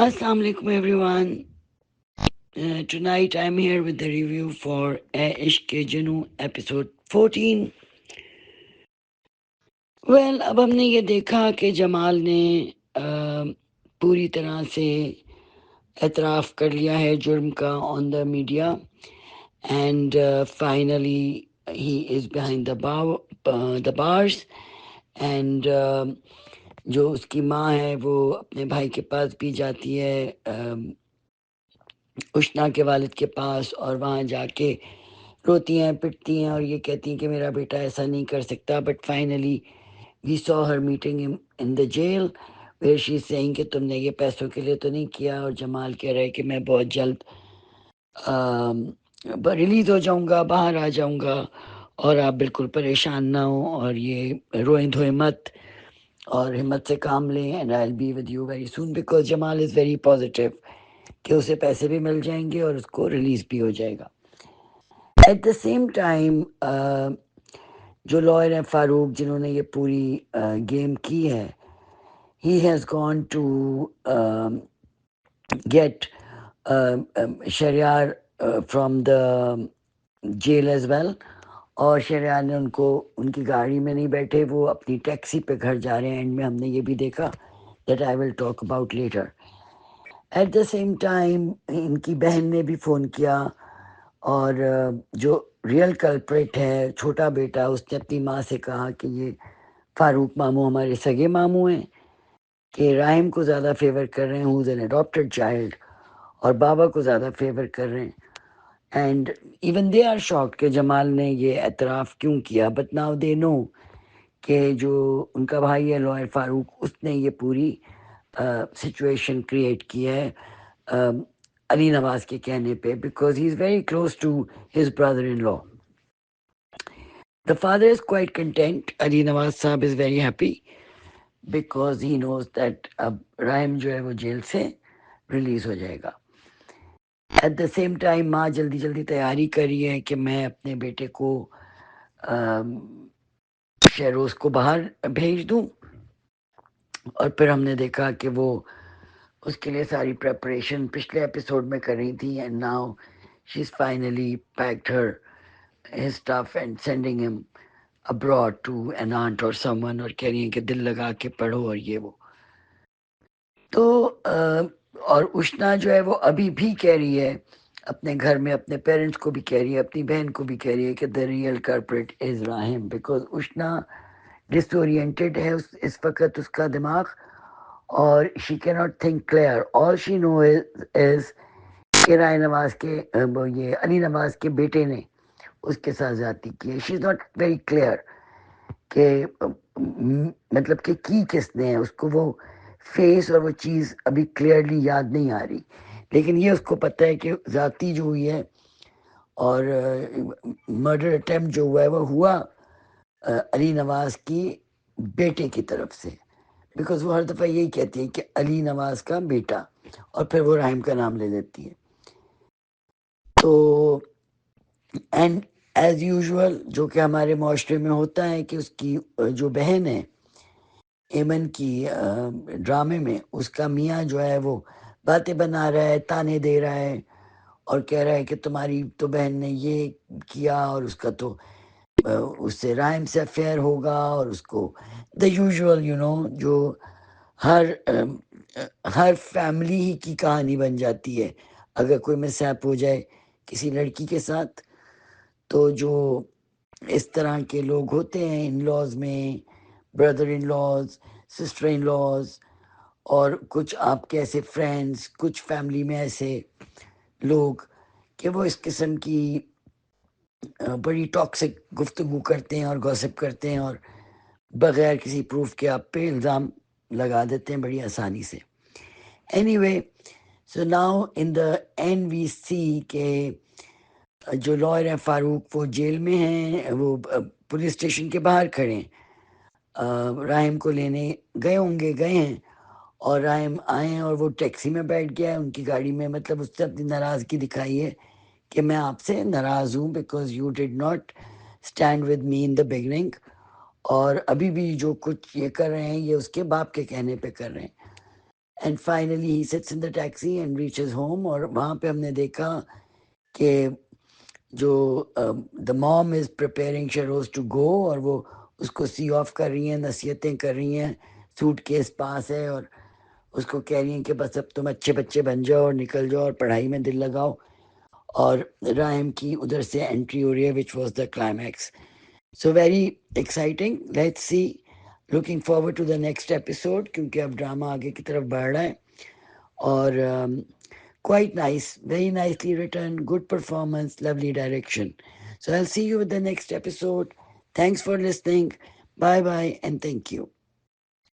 Assalamu alaikum everyone. Tonight I'm here with the review for Ishq Ke Junu episode 14. Well, अब हमने ये देखा कि जमाल ने पूरी तरह से एतराफ़ कर लिया है जुर्म का on the media and finally he is behind the bars and जो उसकी माँ है वो अपने भाई के पास भी जाती है उष्णा के वालिद के पास और वहाँ जाके रोती हैं पिटती हैं और ये कहती हैं कि मेरा बेटा ऐसा नहीं कर सकता but finally we saw her meeting in the jail where she is saying कि तुमने ये पैसों के लिए तो नहीं किया और जमाल कह रहा है कि मैं बहुत जल्द रिलीज हो जाऊंगा बाहर आ जाऊंगा और आप बिल्कुल परेशान ना हो और ये रोए धोए मत और हिम्मत से काम लें and I will be with you very soon because Jamal is very positive कि उसे पैसे भी मिल जाएंगे और उसको रिलीज भी हो जाएगा. एट द सेम टाइम जो लॉयर है फारूक जिन्होंने ये पूरी गेम की है he has gone to get Shehryar from the jail as well और शरियार ने उनको उनकी गाड़ी में नहीं बैठे वो अपनी टैक्सी पे घर जा रहे हैं एंड में हमने ये भी देखा that I will talk about later. At the same time इनकी बहन ने भी फ़ोन किया और जो रियल कल्प्रिट है छोटा बेटा उसने अपनी माँ से कहा कि ये फारूक मामू हमारे सगे मामू हैं कि राहिम को ज़्यादा फेवर कर रहे हैं who is an adopted child और बाबा को ज़्यादा फेवर कर रहे हैं and even they are shocked कि जमाल ने ये एतराफ़ क्यों किया बट नाउ दे नो कि जो उनका भाई है लॉयर फारूक उसने ये पूरी सिचुएशन क्रिएट की है अली नवाज के कहने पे because he is very close to his brother in law. The father is quite content. Ali Nawaz Saab is very happy because he knows that अब राइम जो है वो जेल से रिलीज हो जाएगा. एट द सेम टाइम माँ जल्दी जल्दी तैयारी कर रही है कि मैं अपने बेटे को शेरोज को बाहर भेज दूं और फिर हमने देखा कि वो उसके लिए सारी प्रेपरेशन पिछले एपिसोड में कर रही थी and now she is finally packed her his stuff and sending him abroad to an aunt or someone और कह रही हैं कि दिल लगा के पढ़ो और ये वो. तो और उष्णा जो है वो अभी भी कह रही है अपने घर में अपने पेरेंट्स को भी कह रही है अपनी बहन को भी कह रही है कि the real culprit is Rahim because Ushana disoriented है इस वक्त उसका दिमाग और she can not think clear all she know is कि राय नवाज के ये अली नवाज के बेटे ने उसके साथ ज्यादती की है. She is not very clear कि मतलब कि की किसने है उसको वो फेस और वो चीज़ अभी क्लियरली याद नहीं आ रही लेकिन ये उसको पता है कि ज़्यादती जो हुई है और मर्डर अटेम्प्ट जो हुआ है वो हुआ अली नवाज की बेटे की तरफ से बिकॉज वो हर दफ़ा यही कहती है कि अली नवाज का बेटा और फिर वो राहिम का नाम ले लेती है. तो एंड एज यूजुअल जो कि हमारे माशरे में होता है कि उसकी जो बहन है एमन की ड्रामे में उसका मियाँ जो है वो बातें बना रहा है ताने दे रहा है और कह रहा है कि तुम्हारी तो बहन ने ये किया और उसका तो उससे राइम से अफेयर होगा और उसको द यूजुअल यू नो जो हर हर फैमिली ही की कहानी बन जाती है अगर कोई मिसहैप हो जाए किसी लड़की के साथ तो जो इस तरह के लोग होते हैं इन लॉज में brother in laws sister in laws और कुछ आपके ऐसे फ्रेंड्स कुछ फैमिली में ऐसे लोग कि वो इस किस्म की बड़ी टॉक्सिक गुफ्तगू करते हैं और गॉसिप करते हैं और बगैर किसी प्रूफ के आप पे इल्ज़ाम लगा देते हैं बड़ी आसानी से. Anyway so now in the end we see के जो लॉयर हैं फारूक वो जेल में हैं वो पुलिस स्टेशन के बाहर खड़े हैं राहिम को लेने गए होंगे गए हैं और राहिम आए हैं और वो टैक्सी में बैठ गया है उनकी गाड़ी में मतलब उससे अपनी नाराज़गी दिखाई है कि मैं आपसे नाराज़ हूँ because you did not stand with me in the beginning और अभी भी जो कुछ ये कर रहे हैं ये उसके बाप के कहने पे कर रहे हैं and finally he sits in the taxi and reaches home. اور وہاں پہ ہم نے دیکھا کہ جو دا موم is preparing Shahroz to go, اور وہ اس کو سی آف کر رہی ہیں، نصیحتیں کر رہی ہیں. سوٹ کیس پاس ہے اور اس کو کہہ رہی ہیں کہ بس اب تم اچھے بچے بن جاؤ اور نکل جاؤ اور پڑھائی میں دل لگاؤ. اور رائم کی ادھر سے انٹری ہو رہی ہے which was the climax. So very exciting. Let's see, looking forward to the next episode, کیونکہ اب ڈرامہ آگے کی طرف بڑھ رہا ہے. اور quite nice, very nicely written, good performance, lovely direction. So I'll see you with the next episode. Thanks for listening. Bye bye and thank you.